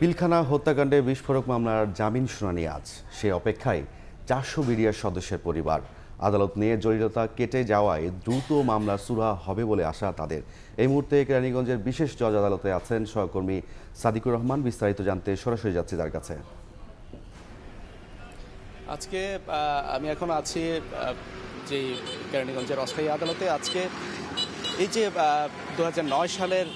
পিলখানা হত্যাকাণ্ডে বিস্ফোরক মামলার জামিন শুনানি আজ। সে অপেক্ষায় 400 বিডিআর সদস্যের পরিবার। আদালত নিয়ে জটিলতা কেটে যাওয়ায় দ্রুত মামলা সুরাহা হবে বলে আশা তাদের। এই মুহূর্তে কেরানীগঞ্জের বিশেষ জজ আদালতে আছেন সহকর্মী সাদিকুর রহমান। বিস্তারিত জানতে সরাসরি যাচ্ছি তার কাছে। আজকে আমি এখন আছি যে কেরানীগঞ্জের অস্থায়ী আদালতে। আজকে এই যে 2009 সালের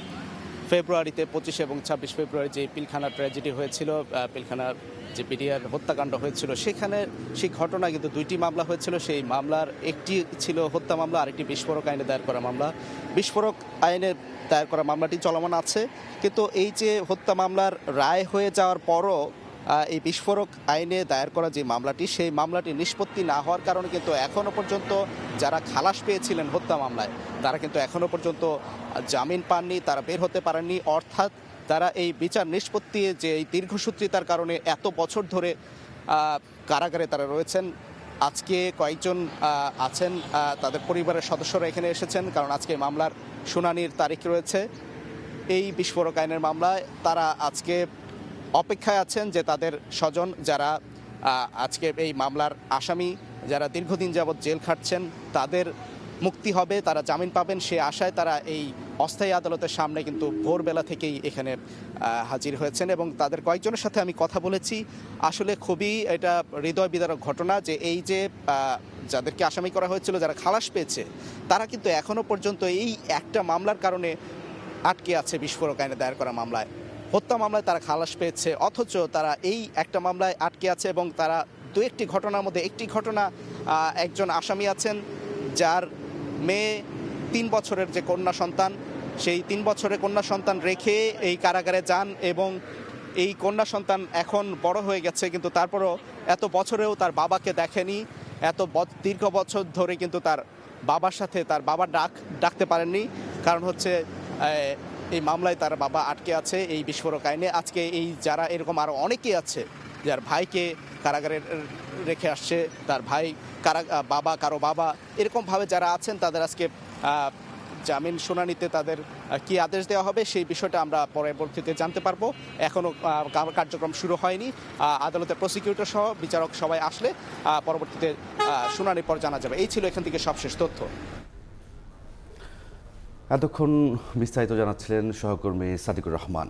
ফেব্রুয়ারিতে 25 এবং 26 ফেব্রুয়ারি যে পিলখানার ট্র্যাজেডি হয়েছিল, পিলখানার যে বিডিআর হত্যাকাণ্ড হয়েছিল, সেখানে সেই ঘটনা কিন্তু দুইটি মামলা হয়েছিল। সেই মামলার একটি ছিল হত্যা মামলা, আরেকটি বিস্ফোরক আইনে দায়ের করা মামলা। বিস্ফোরক আইনে দায়ের করা মামলাটি চলমান আছে, কিন্তু এই যে হত্যা মামলার রায় হয়ে যাওয়ার পরও এই বিস্ফোরক আইনে দায়ের করা যে মামলাটি, সেই মামলাটি নিষ্পত্তি না হওয়ার কারণে কিন্তু এখনও পর্যন্ত যারা খালাস পেয়েছিলেন হত্যা মামলায়, তারা কিন্তু এখনও পর্যন্ত জামিন পাননি, তারা বের হতে পারেননি। অর্থাৎ তারা এই বিচার নিষ্পত্তি যে এই দীর্ঘসূত্রিতার কারণে এত বছর ধরে কারাগারে তারা রয়েছেন। আজকে কয়েকজন আছেন, তাদের পরিবারের সদস্যরা এখানে এসেছেন, কারণ আজকে মামলার শুনানির তারিখ রয়েছে। এই বিস্ফোরক আইনের মামলায় তারা আজকে অপেক্ষায় আছেন যে তাদের স্বজন যারা আজকে এই মামলার আসামি, যারা দীর্ঘদিন যাবৎ জেল খাটছেন, তাদের মুক্তি হবে, তারা জামিন পাবেন, সে আশায় তারা এই অস্থায়ী আদালতের সামনে কিন্তু ভোরবেলা থেকেই এখানে হাজির হয়েছেন। এবং তাদের কয়েকজনের সাথে আমি কথা বলেছি। আসলে খুবই এটা হৃদয় বিদারক ঘটনা যে এই যে যাদেরকে আসামি করা হয়েছিল, যারা খালাস পেয়েছে, তারা কিন্তু এখনও পর্যন্ত এই একটা মামলার কারণে আটকে আছে। বিস্ফোরক আইনে দায়ের করা মামলায়, হত্যা মামলায় তারা খালাস পেয়েছে, অথচ তারা এই একটা মামলায় আটকে আছে। এবং তারা দু একটি ঘটনার মধ্যে একটি ঘটনা, একজন আসামি আছেন যার মেয়ে 3 বছরের যে কন্যা সন্তান, সেই 3 বছরের কন্যা সন্তান রেখে এই কারাগারে যান এবং এই কন্যা সন্তান এখন বড় হয়ে গেছে, কিন্তু তারপরও এত বছরেও তার বাবাকে দেখেনি। এত দীর্ঘ বছর ধরে কিন্তু তার বাবার সাথে তার বাবার ডাকতে পারেননি, কারণ হচ্ছে এই মামলায় তার বাবা আটকে আছে এই বিস্ফোরক আইনে। আজকে এই যারা এরকম আরও অনেকেই আছে যার ভাইকে কারাগারে রেখে আসছে, তার ভাই বাবা, কারো বাবা, এরকমভাবে যারা আছেন, তাদের আজকে জামিন শুনানিতে তাদের কি আদেশ দেওয়া হবে সেই বিষয়টা আমরা পরবর্তীতে জানতে পারবো। এখনও কার্যক্রম শুরু হয়নি। আদালতের প্রসিকিউটর সহ বিচারক সবাই আসলে পরবর্তীতে শুনানির পর জানা যাবে। এই ছিল এখান থেকে সবশেষ তথ্য। এতক্ষণ বিস্তারিত জানাচ্ছিলেন সহকর্মী সাদিকুর রহমান।